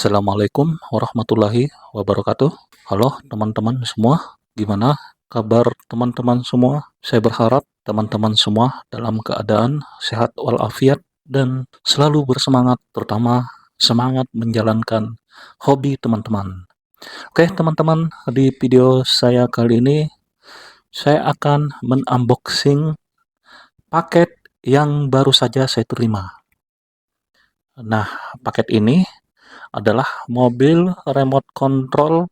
Assalamualaikum warahmatullahi wabarakatuh. Halo teman-teman semua, gimana kabar teman-teman semua? Saya berharap teman-teman semua dalam keadaan sehat walafiat dan selalu bersemangat, terutama semangat menjalankan hobi teman-teman. Oke teman-teman, di video saya kali ini saya akan men-unboxing paket yang baru saja saya terima. Nah, paket ini adalah mobil remote control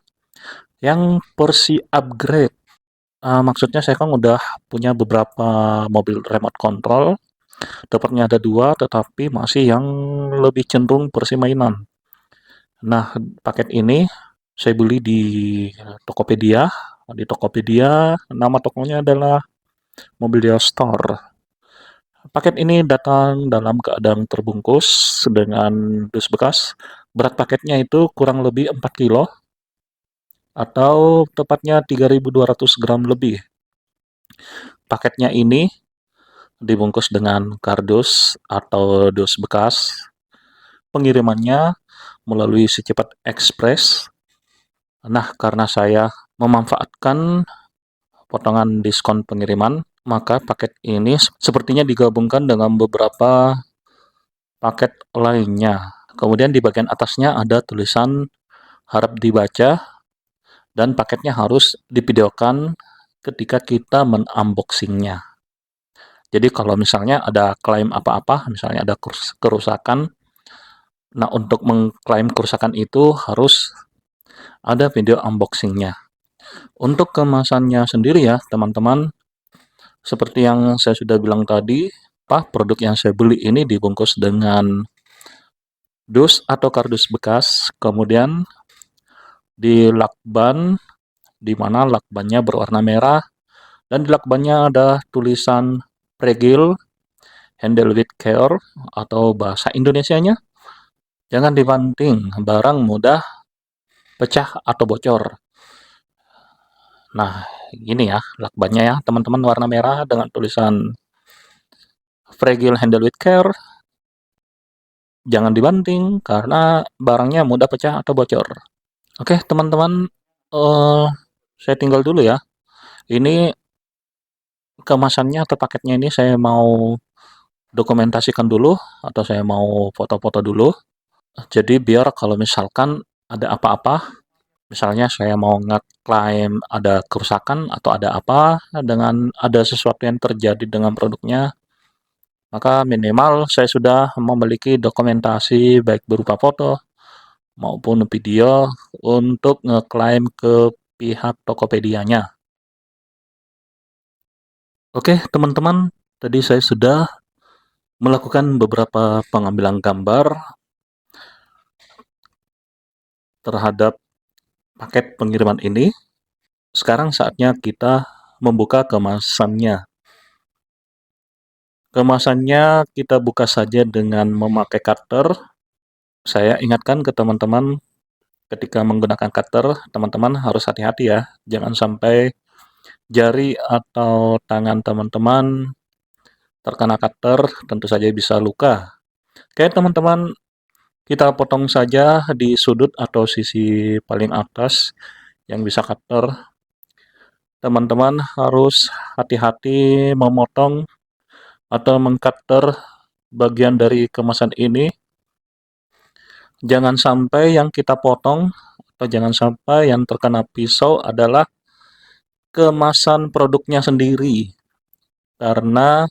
yang versi upgrade. Maksudnya saya kan udah punya beberapa mobil remote control, tepatnya ada 2, tetapi masih yang lebih cenderung versi mainan. Nah, paket ini saya beli di Tokopedia. Di Tokopedia, nama tokonya adalah Mobilia Store. Paket ini datang dalam keadaan terbungkus dengan dus bekas. Berat paketnya itu kurang lebih 4 kilo atau tepatnya 3.200 gram lebih. Paketnya ini dibungkus dengan kardus atau dus bekas. Pengirimannya melalui si cepat ekspres. Nah, karena saya memanfaatkan potongan diskon pengiriman, maka paket ini sepertinya digabungkan dengan beberapa paket lainnya. Kemudian di bagian atasnya ada tulisan harap dibaca dan paketnya harus divideokan ketika kita men-unboxingnya. Jadi kalau misalnya ada klaim apa-apa, misalnya ada kerusakan, nah untuk mengklaim kerusakan itu harus ada video unboxingnya. Untuk kemasannya sendiri ya teman-teman, seperti yang saya sudah bilang tadi, produk yang saya beli ini dibungkus dengan dus atau kardus bekas, kemudian di lakban, di mana lakbannya berwarna merah, dan di lakbannya ada tulisan Fragile, Handle with Care, atau bahasa Indonesianya, jangan dibanting, barang mudah pecah atau bocor. Nah, gini ya, lakbannya ya, teman-teman warna merah dengan tulisan Fragile Handle with Care, jangan dibanting karena barangnya mudah pecah atau bocor. Oke, teman-teman, saya tinggal dulu ya. Ini kemasannya atau paketnya ini saya mau dokumentasikan dulu atau saya mau foto-foto dulu. Jadi biar kalau misalkan ada apa-apa, misalnya saya mau ngeklaim ada kerusakan atau ada apa dengan ada sesuatu yang terjadi dengan produknya, maka minimal saya sudah memiliki dokumentasi baik berupa foto maupun video untuk ngeklaim ke pihak Tokopedia-nya. Oke, teman-teman, tadi saya sudah melakukan beberapa pengambilan gambar terhadap paket pengiriman ini. Sekarang saatnya kita membuka kemasannya. Kemasannya kita buka saja dengan memakai cutter. Saya ingatkan ke teman-teman, ketika menggunakan cutter, teman-teman harus hati-hati ya. Jangan sampai jari atau tangan teman-teman terkena cutter, tentu saja bisa luka. Oke teman-teman, kita potong saja di sudut atau sisi paling atas yang bisa cutter. Teman-teman harus hati-hati memotong atau mengcutter bagian dari kemasan ini. Jangan sampai yang kita potong atau jangan sampai yang terkena pisau adalah kemasan produknya sendiri. Karena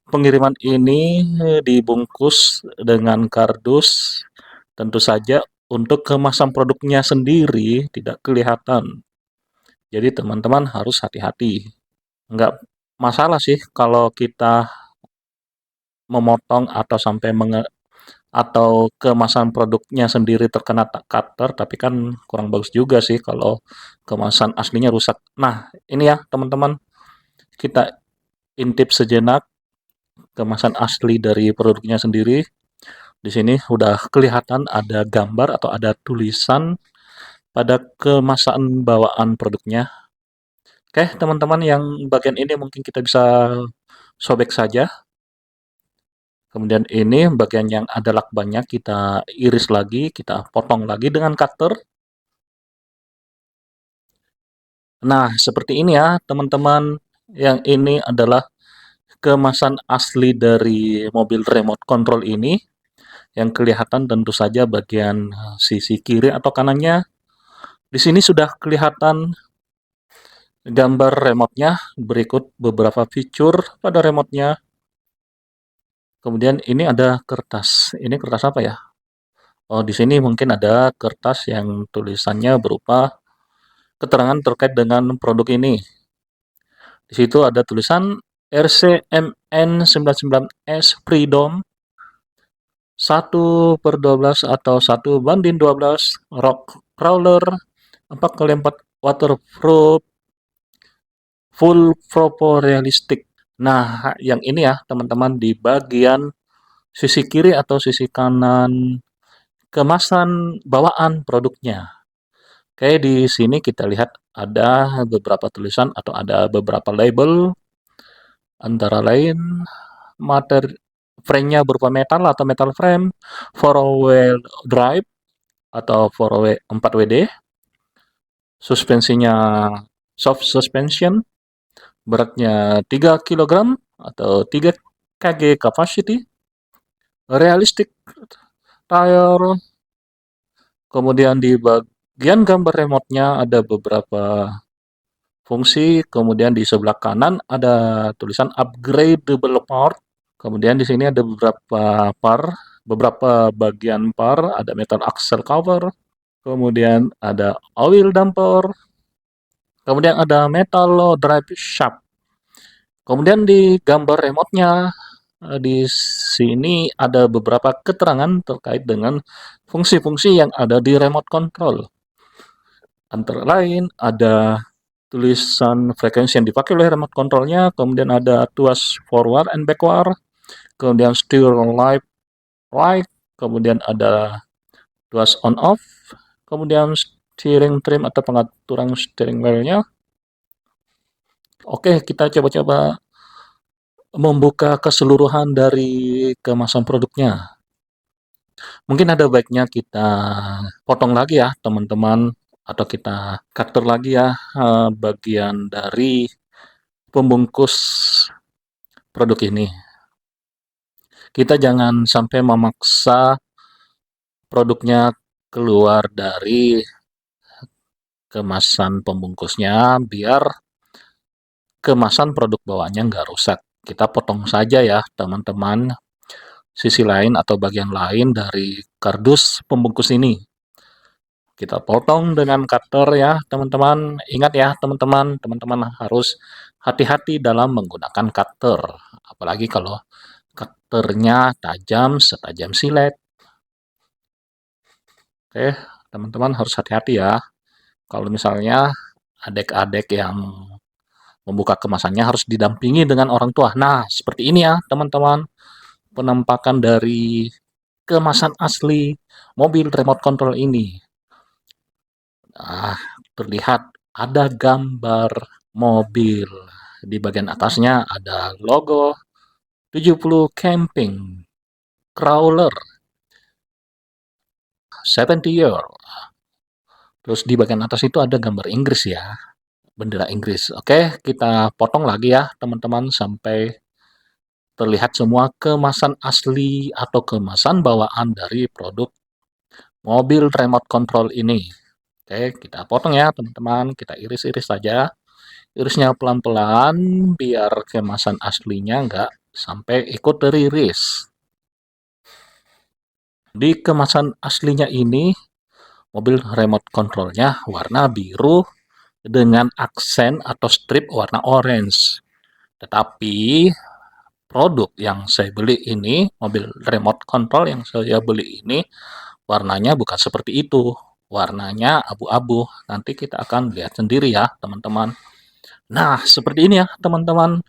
pengiriman ini dibungkus dengan kardus, tentu saja untuk kemasan produknya sendiri tidak kelihatan. Jadi teman-teman harus hati-hati. Nggak masalah sih kalau kita memotong atau sampai atau kemasan produknya sendiri terkena cutter, tapi kan kurang bagus juga sih kalau kemasan aslinya rusak. Nah, ini ya teman-teman, kita intip sejenak kemasan asli dari produknya sendiri. Di sini udah kelihatan ada gambar atau ada tulisan pada kemasan bawaan produknya. Oke, teman-teman, yang bagian ini mungkin kita bisa sobek saja. Kemudian ini bagian yang ada lakbannya kita iris lagi, kita potong lagi dengan cutter. Nah, seperti ini ya teman-teman. Yang ini adalah kemasan asli dari mobil remote control ini. Yang kelihatan tentu saja bagian sisi kiri atau kanannya. Di sini sudah kelihatan gambar remote-nya, berikut beberapa fitur pada remote-nya. Kemudian ini ada kertas. Ini kertas apa ya? Oh, di sini mungkin ada kertas yang tulisannya berupa keterangan terkait dengan produk ini. Di situ ada tulisan RCMN99S Freedom 1/12 atau 1:12 rock crawler 4x4 waterproof full realistic. Nah, yang ini ya teman-teman di bagian sisi kiri atau sisi kanan kemasan bawaan produknya. Oke, di sini kita lihat ada beberapa tulisan atau ada beberapa label, antara lain materi frame-nya berupa metal atau metal frame, 4-wheel drive atau 4WD, suspensinya soft suspension, beratnya 3 kg atau 3 kg capacity, realistic tire. Kemudian di bagian gambar remote-nya ada beberapa fungsi, kemudian di sebelah kanan ada tulisan upgradable part. Kemudian di sini ada beberapa bagian par, ada metal axle cover, kemudian ada oil damper, kemudian ada metal drive shaft. Kemudian di gambar remote-nya di sini ada beberapa keterangan terkait dengan fungsi-fungsi yang ada di remote control. Antara lain ada tulisan frekuensi yang dipakai oleh remote controlnya, kemudian ada tuas forward and backward, kemudian steer left, right, kemudian ada tuas on off, kemudian steering trim atau pengaturan steering wheel-nya. Oke, kita coba-coba membuka keseluruhan dari kemasan produknya. Mungkin ada baiknya kita potong lagi ya teman-teman, atau kita cutter lagi ya bagian dari pembungkus produk ini. Kita jangan sampai memaksa produknya keluar dari kemasan pembungkusnya biar kemasan produk bawaannya nggak rusak. Kita potong saja ya teman-teman sisi lain atau bagian lain dari kardus pembungkus ini. Kita potong dengan cutter ya teman-teman. Ingat ya teman-teman, teman-teman harus hati-hati dalam menggunakan cutter. Apalagi kalau cutternya tajam setajam silet. Oke, teman-teman harus hati-hati ya. Kalau misalnya adik-adik yang membuka kemasannya harus didampingi dengan orang tua. Nah, seperti ini ya teman-teman. Penampakan dari kemasan asli mobil remote control ini. Nah, terlihat ada gambar mobil. Di bagian atasnya ada logo 70 Camping Crawler 70 year. Terus di bagian atas itu ada gambar Inggris ya. Bendera Inggris. Oke, kita potong lagi ya teman-teman sampai terlihat semua kemasan asli atau kemasan bawaan dari produk mobil remote control ini. Oke, kita potong ya teman-teman, kita iris-iris saja. Irisnya pelan-pelan biar kemasan aslinya nggak sampai ikut teriris. Di kemasan aslinya ini, mobil remote controlnya warna biru dengan aksen atau strip warna orange. Tetapi produk yang saya beli ini, mobil remote control yang saya beli ini, warnanya bukan seperti itu. Warnanya abu-abu. Nanti kita akan lihat sendiri ya, teman-teman. Nah, seperti ini ya, teman-teman.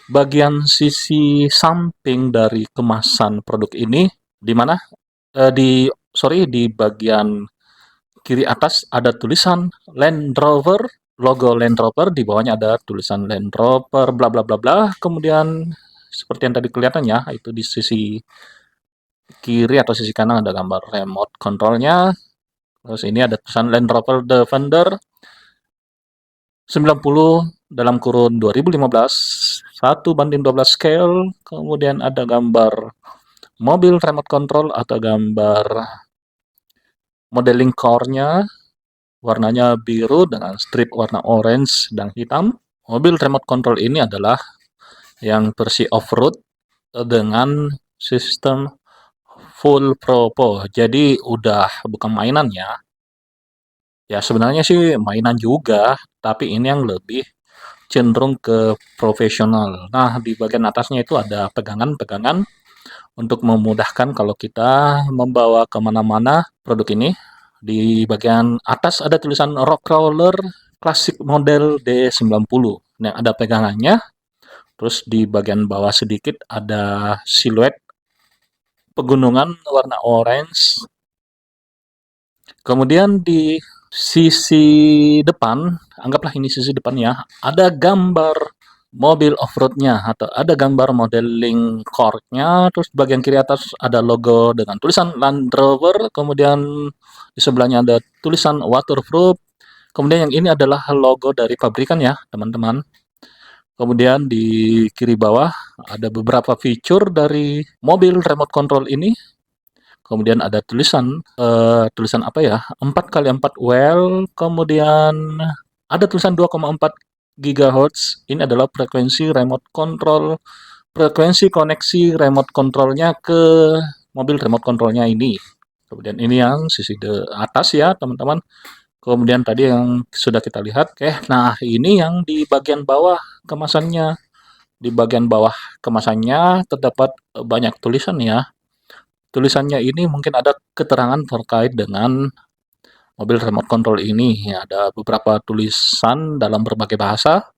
Bagian sisi samping dari kemasan produk ini, di mana? Di bagian kiri atas ada tulisan Land Rover, logo Land Rover, di bawahnya ada tulisan Land Rover, bla bla bla bla. Kemudian seperti yang tadi kelihatan ya, itu di sisi kiri atau sisi kanan ada gambar remote controlnya. Terus ini ada tulisan Land Rover Defender 90 dalam kurun 2015, 1:12 scale. Kemudian ada gambar mobil remote control atau gambar modeling core-nya, warnanya biru dengan strip warna orange dan hitam. Mobil remote control ini adalah yang versi off-road dengan sistem full propel. Jadi udah bukan mainan ya. Ya sebenarnya sih mainan juga, tapi ini yang lebih cenderung ke profesional. Nah, di bagian atasnya itu ada pegangan-pegangan untuk memudahkan kalau kita membawa kemana-mana produk ini. Di bagian atas ada tulisan Rock Crawler Classic Model D90. Nah, ada pegangannya. Terus di bagian bawah sedikit ada siluet pegunungan warna orange. Kemudian di sisi depan, anggaplah ini sisi depannya, ada gambar mobil off-road-nya atau ada gambar modeling core-nya, terus bagian kiri atas ada logo dengan tulisan Land Rover, kemudian di sebelahnya ada tulisan waterproof, kemudian yang ini adalah logo dari pabrikan ya, teman-teman. Kemudian di kiri bawah ada beberapa fitur dari mobil remote control ini. Kemudian ada tulisan apa ya? 4x4 well, kemudian ada tulisan 2,4 GHz. Ini adalah frekuensi remote control, frekuensi koneksi remote controlnya ke mobil remote controlnya ini. Kemudian ini yang sisi atas ya, teman-teman. Kemudian tadi yang sudah kita lihat. Oke, nah ini yang di bagian bawah kemasannya. Di bagian bawah kemasannya terdapat banyak tulisan ya. Tulisannya ini mungkin ada keterangan terkait dengan mobil remote control ini. Ya, ada beberapa tulisan dalam berbagai bahasa.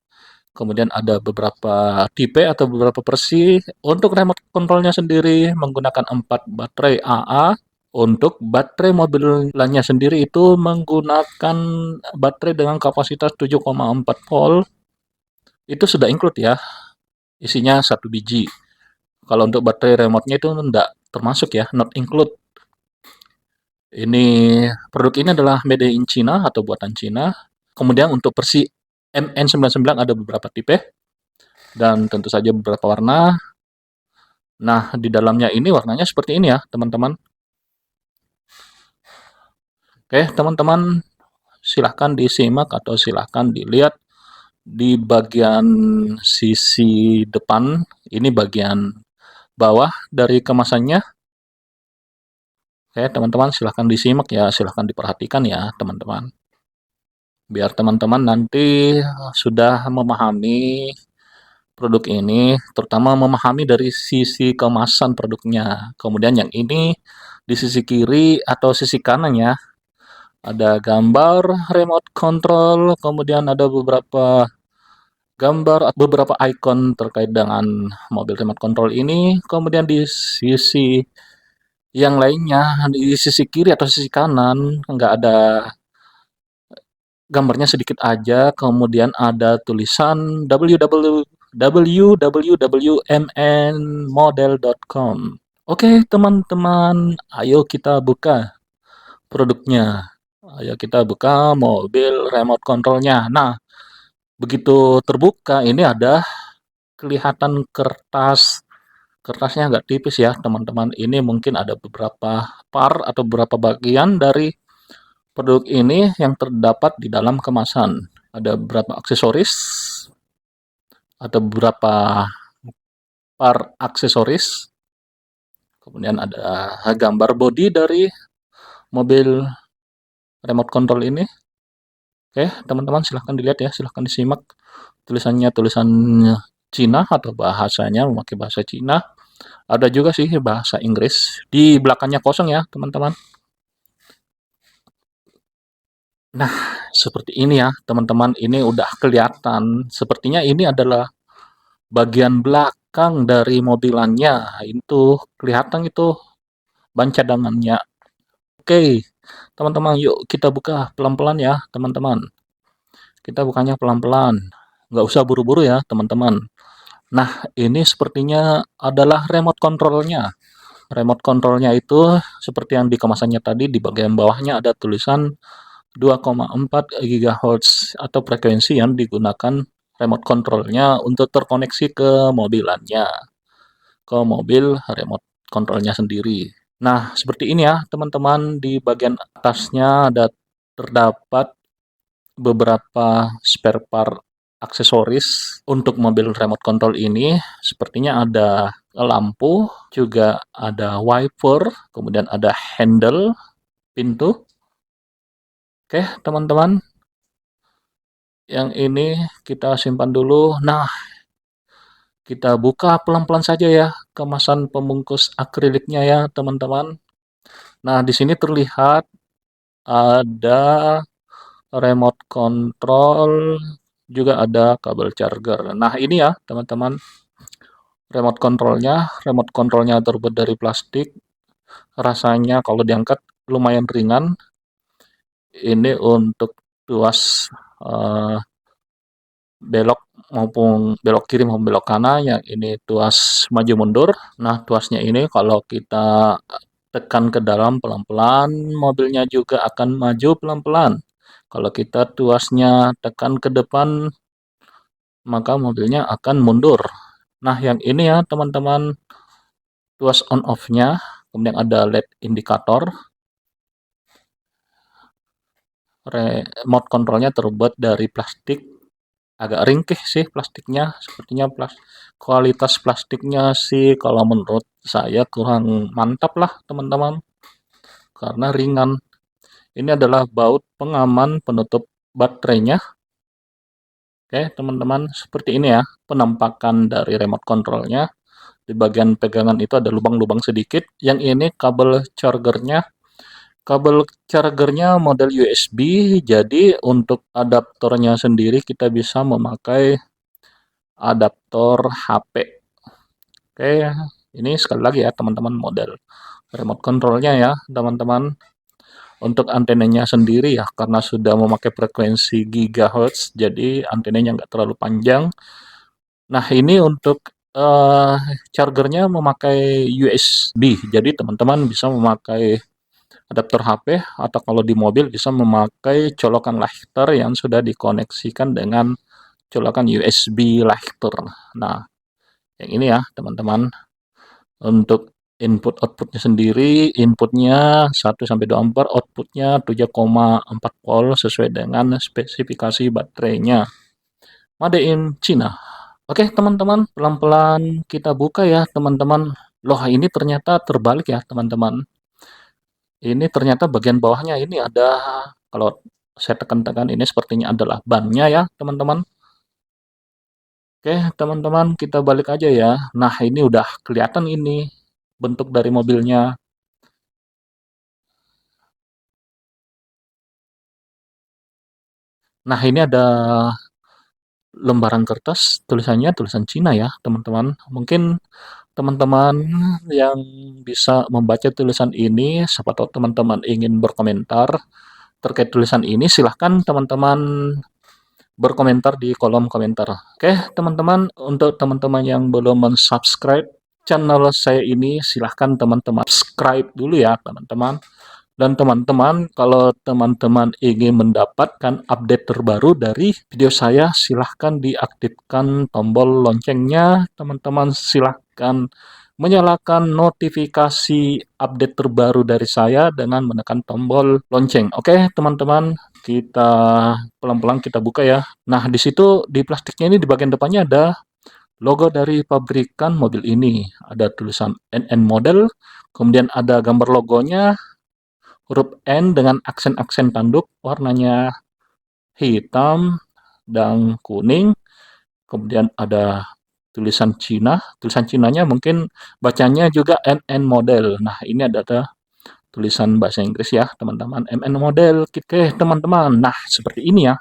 Kemudian ada beberapa tipe atau beberapa versi. Untuk remote controlnya sendiri menggunakan 4 baterai AA. Untuk baterai mobil lainnya sendiri itu menggunakan baterai dengan kapasitas 7,4 volt. Itu sudah include ya. Isinya 1 biji. Kalau untuk baterai remote-nya itu enggak termasuk ya, not include. Ini produk ini adalah made in China atau buatan Cina. Kemudian untuk versi MN99 ada beberapa tipe dan tentu saja beberapa warna. Nah, di dalamnya ini warnanya seperti ini ya, teman-teman. Oke, teman-teman, silahkan disimak atau silahkan dilihat di bagian sisi depan. Ini bagian bawah dari kemasannya. Oke, teman-teman, silahkan disimak ya, silahkan diperhatikan ya, teman-teman. Biar teman-teman nanti sudah memahami produk ini, terutama memahami dari sisi kemasan produknya. Kemudian yang ini di sisi kiri atau sisi kanan ya, ada gambar remote control, kemudian ada beberapa gambar, beberapa icon terkait dengan mobil remote control ini. Kemudian di sisi yang lainnya, di sisi kiri atau sisi kanan, nggak ada gambarnya sedikit aja, kemudian ada tulisan www.mnmodel.com. Oke, teman-teman, ayo kita buka produknya. Ayo kita buka mobil remote controlnya. Nah, begitu terbuka, ini ada kelihatan kertas. Kertasnya agak tipis ya, teman-teman. Ini mungkin ada beberapa part atau beberapa bagian dari produk ini yang terdapat di dalam kemasan. Ada beberapa aksesoris, ada beberapa part aksesoris, kemudian ada gambar bodi dari mobil remote control ini. Oke, teman-teman silahkan dilihat ya, silahkan disimak. Tulisannya tulisan Cina atau bahasanya memakai bahasa Cina. Ada juga sih bahasa Inggris. Di belakangnya kosong ya, teman-teman. Nah, seperti ini ya, teman-teman. Ini udah kelihatan. Sepertinya ini adalah bagian belakang dari mobilannya. Itu kelihatan itu ban cadangannya. Oke, teman-teman, yuk kita buka pelan-pelan ya, teman-teman. Kita bukanya pelan-pelan. Nggak usah buru-buru ya, teman-teman. Nah, ini sepertinya adalah remote control-nya. Remote control-nya itu seperti yang di kemasannya tadi, di bagian bawahnya ada tulisan 2,4 GHz atau frekuensi yang digunakan remote control-nya untuk terkoneksi ke mobilannya, ke mobil remote control-nya sendiri. Nah, seperti ini ya, teman-teman. Di bagian atasnya terdapat beberapa spare part aksesoris untuk mobil remote control ini. Sepertinya ada lampu, juga ada wiper, kemudian ada handle pintu. Oke, teman-teman, yang ini kita simpan dulu. Nah, kita buka pelan-pelan saja ya kemasan pembungkus akriliknya ya, teman-teman. Nah, di sini terlihat ada remote control, juga ada kabel charger. Nah, ini ya, teman-teman, remote controlnya terbuat dari plastik. Rasanya kalau diangkat lumayan ringan. Ini untuk tuas belok maupun belok kiri maupun belok kanan, yang ini tuas maju mundur. Nah, tuasnya ini kalau kita tekan ke dalam pelan-pelan, mobilnya juga akan maju pelan-pelan. Kalau kita tuasnya tekan ke depan, maka mobilnya akan mundur. Nah, yang ini ya, teman-teman, tuas on off-nya, kemudian ada LED indikator. Remote controlnya terbuat dari plastik, agak ringkih sih plastiknya, sepertinya kualitas plastiknya sih kalau menurut saya kurang mantap lah, teman-teman, karena ringan. Ini adalah baut pengaman penutup baterainya. Oke, teman-teman, seperti ini ya penampakan dari remote controlnya. Di bagian pegangan itu ada lubang-lubang sedikit. Yang ini kabel chargernya. Kabel chargernya model USB, jadi untuk adaptornya sendiri kita bisa memakai adaptor HP. Oke, ini sekali lagi ya, teman-teman, model remote controlnya ya, teman-teman. Untuk antenanya sendiri ya, karena sudah memakai frekuensi gigahertz, jadi antenanya nggak terlalu panjang. Nah, ini untuk eh, chargernya memakai USB, jadi teman-teman bisa memakai adaptor HP, atau kalau di mobil bisa memakai colokan lighter yang sudah dikoneksikan dengan colokan USB lighter. Nah, yang ini ya, teman-teman. Untuk input outputnya sendiri, inputnya 1-2 ampere, outputnya 7,4 volt sesuai dengan spesifikasi baterainya. Made in China. Oke, teman-teman, pelan-pelan kita buka ya, teman-teman. Loh, ini ternyata terbalik ya, teman-teman. Ini ternyata bagian bawahnya ini ada, kalau saya tekan-tekan ini sepertinya adalah bannya ya, teman-teman. Oke, teman-teman, kita balik aja ya. Nah, ini udah kelihatan ini bentuk dari mobilnya. Nah, ini ada lembaran kertas, tulisannya tulisan Cina ya, teman-teman. Mungkin teman-teman yang bisa membaca tulisan ini, siapa tahu teman-teman ingin berkomentar terkait tulisan ini, silahkan teman-teman berkomentar di kolom komentar. Oke, teman-teman, untuk teman-teman yang belum mensubscribe channel saya ini, silahkan teman-teman subscribe dulu ya, teman-teman. Dan teman-teman, kalau teman-teman ingin mendapatkan update terbaru dari video saya, silahkan diaktifkan tombol loncengnya. Teman-teman silahkan menyalakan notifikasi update terbaru dari saya dengan menekan tombol lonceng. Oke, teman-teman, kita pelan-pelan kita buka ya. Nah, di situ di plastiknya ini di bagian depannya ada logo dari pabrikan mobil ini. Ada tulisan NN model, kemudian ada gambar logonya, huruf N dengan aksen-aksen tanduk, warnanya hitam dan kuning. Kemudian ada tulisan Cina. Tulisan Cinanya mungkin bacanya juga NN model. Nah, ini ada tulisan bahasa Inggris ya, teman-teman. MN model. Oke, teman-teman. Nah, seperti ini ya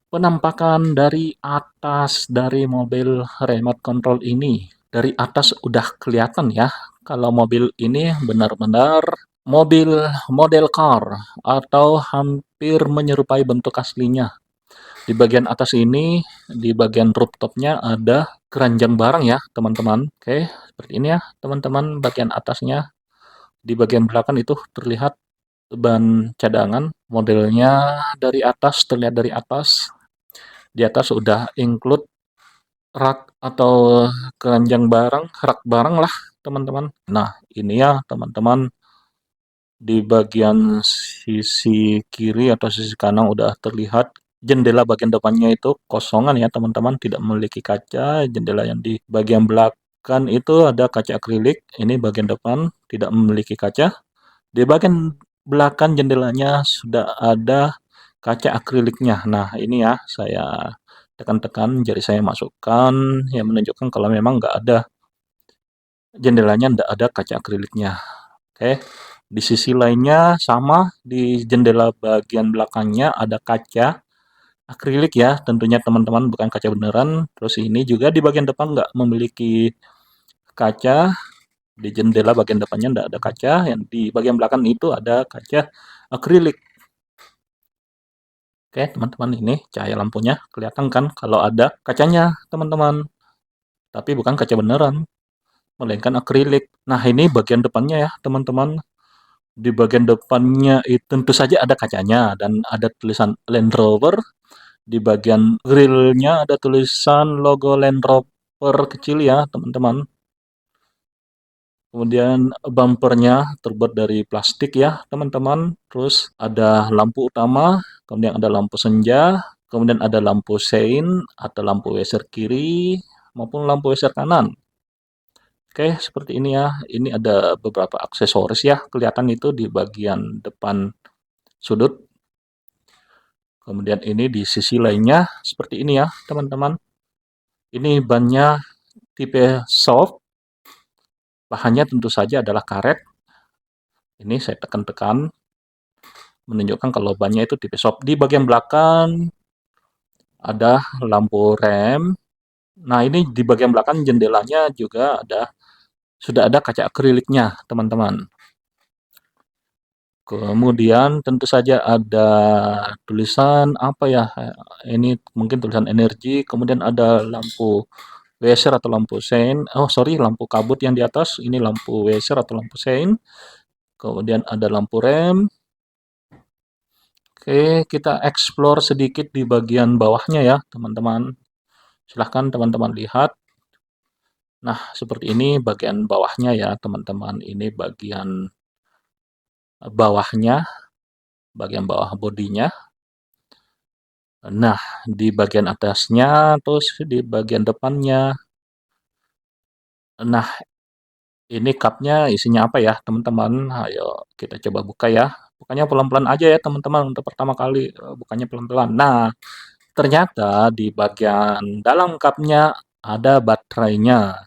penampakan dari atas dari mobil remote control ini. Dari atas udah kelihatan ya kalau mobil ini benar-benar mobil model car atau hampir menyerupai bentuk aslinya. Di bagian atas ini, di bagian rooftopnya ada keranjang barang ya, teman-teman. Oke, seperti ini ya, teman-teman, bagian atasnya. Di bagian belakang itu terlihat ban cadangan, modelnya dari atas, terlihat dari atas. Di atas sudah include rak atau keranjang barang, rak barang lah, teman-teman. Nah, ini ya, teman-teman, di bagian sisi kiri atau sisi kanan udah terlihat jendela bagian depannya itu kosongan ya teman-teman, tidak memiliki kaca. Jendela yang di bagian belakang itu ada kaca akrilik, ini bagian depan tidak memiliki kaca. Di bagian belakang jendelanya sudah ada kaca akriliknya. Nah ini ya, saya tekan-tekan jari saya masukkan yang menunjukkan kalau memang nggak ada jendelanya, nggak ada kaca akriliknya. Oke, di sisi lainnya sama, di jendela bagian belakangnya ada kaca akrilik ya, tentunya teman-teman, bukan kaca beneran. Terus ini juga di bagian depan nggak memiliki kaca, di jendela bagian depannya nggak ada kaca, yang di bagian belakang itu ada kaca akrilik. Oke teman-teman, ini cahaya lampunya kelihatan kan kalau ada kacanya teman-teman, tapi bukan kaca beneran, melainkan akrilik. Nah ini bagian depannya ya teman-teman. Di bagian depannya itu tentu saja ada kacanya dan ada tulisan Land Rover. Di bagian grillnya ada tulisan logo Land Rover kecil ya teman-teman. Kemudian bumpernya terbuat dari plastik ya teman-teman. Terus ada lampu utama, kemudian ada lampu senja, kemudian ada lampu sein atau lampu wiper kiri maupun lampu wiper kanan. Oke, seperti ini ya. Ini ada beberapa aksesoris ya, kelihatan itu di bagian depan sudut. Kemudian ini di sisi lainnya seperti ini ya, teman-teman. Ini bannya tipe soft. Bahannya tentu saja adalah karet. Ini saya tekan-tekan menunjukkan kalau bannya itu tipe soft. Di bagian belakang ada lampu rem. Nah, ini di bagian belakang jendelanya juga sudah ada kaca akriliknya, teman-teman. Kemudian tentu saja ada tulisan apa ya? Ini mungkin tulisan energi. Kemudian ada lampu Weser atau lampu sein. Oh, sorry, lampu kabut yang di atas. Ini lampu Weser atau lampu sein. Kemudian ada lampu rem. Oke, kita explore sedikit di bagian bawahnya ya, teman-teman. Silahkan teman-teman lihat. Nah, seperti ini bagian bawahnya ya, teman-teman. Ini bagian bawahnya, bagian bawah bodinya. Nah, di bagian atasnya, terus di bagian depannya. Nah, ini cupnya isinya apa ya, teman-teman? Ayo kita coba buka ya. Bukanya pelan-pelan aja ya, teman-teman. Untuk pertama kali, bukanya pelan-pelan. Nah, ternyata di bagian dalam cupnya ada baterainya.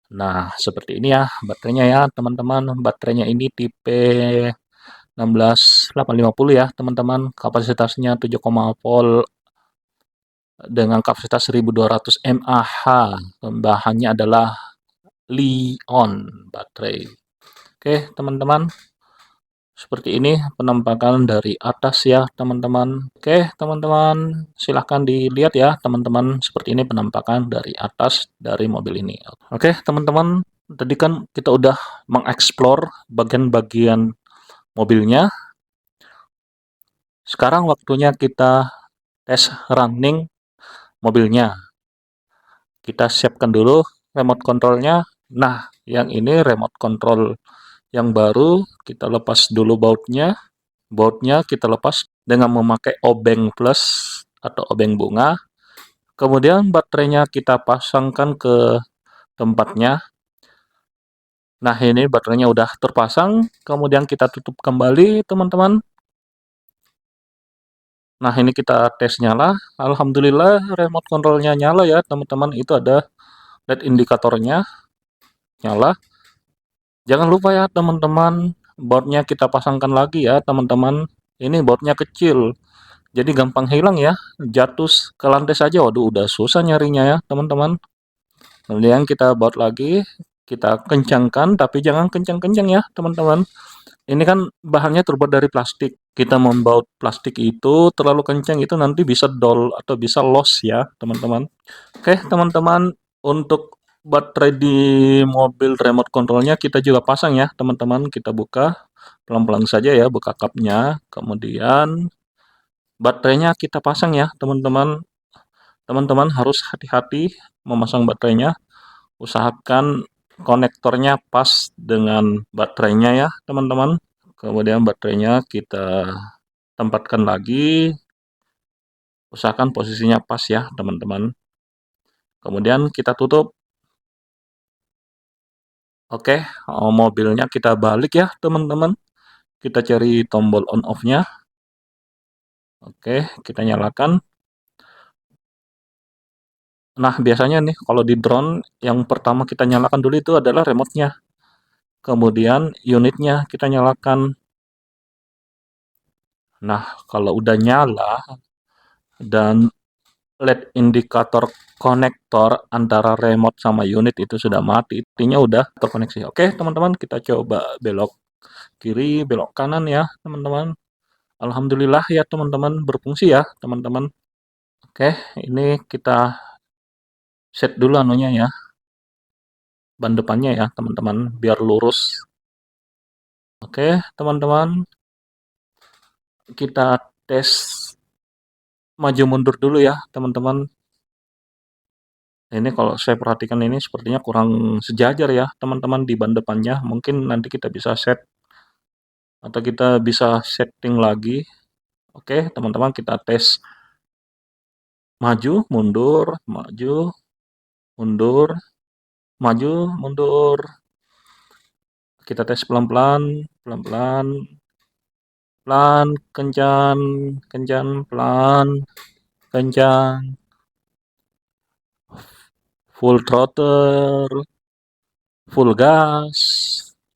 Nah, seperti ini ya baterainya ya, teman-teman. Baterainya ini tipe 16850 ya, teman-teman. Kapasitasnya 7, volt dengan kapasitas 1200 mAh. Bahannya adalah Li-on baterai. Oke, teman-teman. Seperti ini penampakan dari atas ya, teman-teman. Oke, teman-teman, silahkan dilihat ya, teman-teman. Seperti ini penampakan dari atas dari mobil ini. Oke, teman-teman, tadi kan kita udah mengeksplor bagian-bagian mobilnya. Sekarang waktunya kita tes running mobilnya. Kita siapkan dulu remote controlnya. Nah, yang ini remote control yang baru, kita lepas dulu bautnya. Bautnya kita lepas dengan memakai obeng plus atau obeng bunga. Kemudian baterainya kita pasangkan ke tempatnya. Nah, ini baterainya udah terpasang. Kemudian kita tutup kembali, teman-teman. Nah, ini kita tes nyala. Alhamdulillah remote controlnya nyala ya, teman-teman. Itu ada LED indikatornya nyala. Jangan lupa ya, teman-teman. Bautnya kita pasangkan lagi ya, teman-teman. Ini bautnya kecil. Jadi gampang hilang ya, jatuh ke lantai saja, waduh udah susah nyarinya ya teman-teman. Kemudian kita baut lagi, kita kencangkan, tapi jangan kencang-kencang ya teman-teman. Ini kan bahannya terbuat dari plastik. Kita membaut plastik itu terlalu kencang itu nanti bisa dol atau bisa loss ya, teman-teman. Oke, teman-teman, untuk baterai di mobil remote controlnya kita juga pasang ya, teman-teman. Kita buka pelan-pelan saja ya, buka kapnya. Kemudian baterainya kita pasang ya, teman-teman. Teman-teman harus hati-hati memasang baterainya. Usahakan konektornya pas dengan baterainya ya, teman-teman. Kemudian baterainya kita tempatkan lagi, usahakan posisinya pas ya, teman-teman. Kemudian kita tutup. Oke, mobilnya kita balik ya, teman-teman. Kita cari tombol on off-nya. Oke, kita nyalakan. Nah, biasanya nih kalau di drone yang pertama kita nyalakan dulu itu adalah remote-nya. Kemudian unitnya kita nyalakan. Nah, kalau udah nyala dan LED indikator konektor antara remote sama unit itu sudah mati, artinya udah terkoneksi. Oke, teman-teman, kita coba belok kiri, belok kanan ya, teman-teman. Alhamdulillah ya, teman-teman, berfungsi ya, teman-teman. Oke, ini kita set dulu anunya ya, ban depannya ya, teman-teman, biar lurus. Oke, teman-teman, kita tes maju mundur dulu ya, teman-teman. Ini kalau saya perhatikan ini sepertinya kurang sejajar ya, teman-teman, di ban depannya. Mungkin nanti kita bisa set atau kita bisa setting lagi. Oke, teman-teman, kita tes maju, mundur, maju, mundur, maju, mundur. Kita tes pelan-pelan, pelan-pelan, pelan, kencang, kencang, pelan, kencang, full throttle, full gas.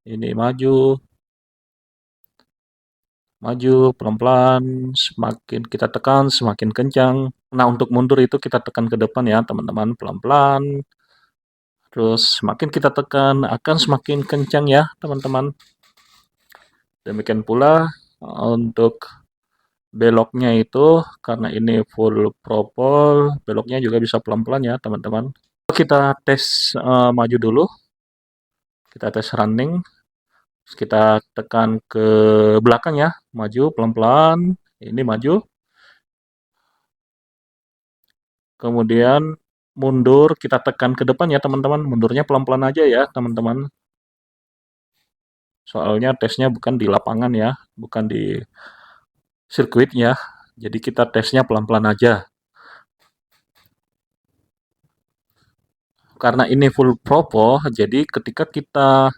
Ini maju, maju, pelan-pelan, semakin kita tekan, semakin kencang. Nah, untuk mundur itu kita tekan ke depan ya, teman-teman, pelan-pelan. Terus semakin kita tekan akan semakin kencang ya, teman-teman. Demikian pula untuk beloknya itu karena ini full propel, beloknya juga bisa pelan-pelan ya, teman-teman. Kita tes maju dulu. Kita tes running. Kita tekan ke belakang ya, maju pelan-pelan. Ini maju. Kemudian mundur, kita tekan ke depan ya, teman-teman. Mundurnya pelan-pelan aja ya, teman-teman. Soalnya tesnya bukan di lapangan ya, bukan di sirkuit ya. Jadi kita tesnya pelan-pelan aja. Karena ini full propel, jadi ketika kita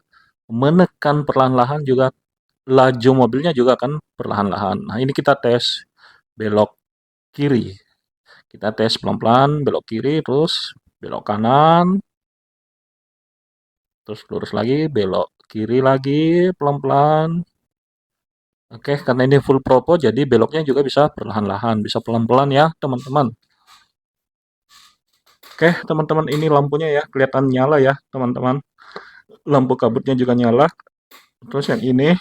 menekan perlahan-lahan juga laju mobilnya juga akan perlahan-lahan. Nah, ini kita tes belok kiri. Kita tes pelan-pelan belok kiri, terus belok kanan, terus lurus lagi, belok kiri lagi pelan-pelan. Oke, karena ini full propel jadi beloknya juga bisa perlahan-lahan, bisa pelan-pelan ya, teman-teman. Oke, teman-teman, ini lampunya ya, kelihatan nyala ya, teman-teman. Lampu kabutnya juga nyala. Terus yang ini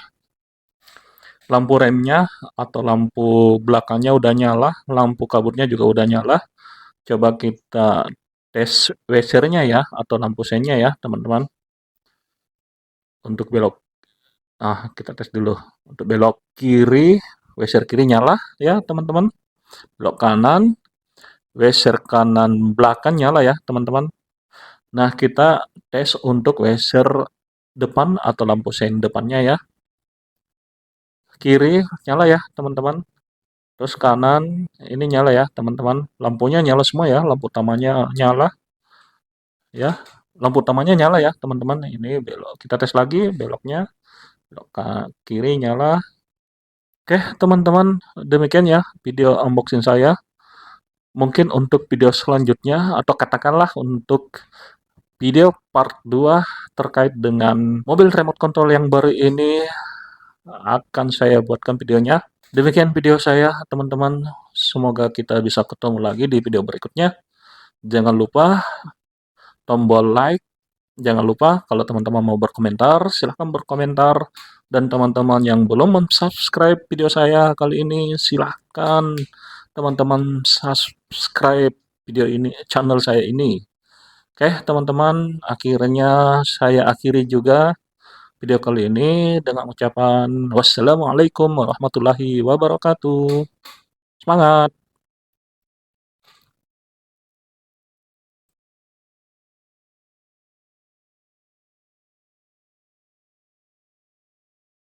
lampu remnya atau lampu belakangnya udah nyala, lampu kabutnya juga udah nyala. Coba kita tes washer-nya ya atau lampu sennya ya, teman-teman. Untuk belok, kita tes dulu. Untuk belok kiri, washer kiri nyala ya, teman-teman. Belok kanan, washer kanan belakang nyala ya, teman-teman. Nah, kita tes untuk washer depan atau lampu sen depannya ya. Kiri nyala ya, teman-teman. Terus kanan ini nyala ya, teman-teman. Lampunya nyala semua ya, lampu utamanya nyala ya. Lampu utamanya nyala ya, teman-teman. Ini belok. Kita tes lagi beloknya. Belok ke kiri nyala. Oke, teman-teman, demikian ya video unboxing saya. Mungkin untuk video selanjutnya atau katakanlah untuk video part 2 terkait dengan mobil remote control yang baru ini akan saya buatkan videonya. Demikian video saya, teman-teman. Semoga kita bisa ketemu lagi di video berikutnya. Jangan lupa tombol like. Jangan lupa kalau teman-teman mau berkomentar, silahkan berkomentar. Dan teman-teman yang belum subscribe video saya kali ini, silahkan teman-teman subscribe video ini, channel saya ini. Oke, teman-teman, akhirnya saya akhiri juga video kali ini dengan ucapan wassalamualaikum warahmatullahi wabarakatuh. Semangat!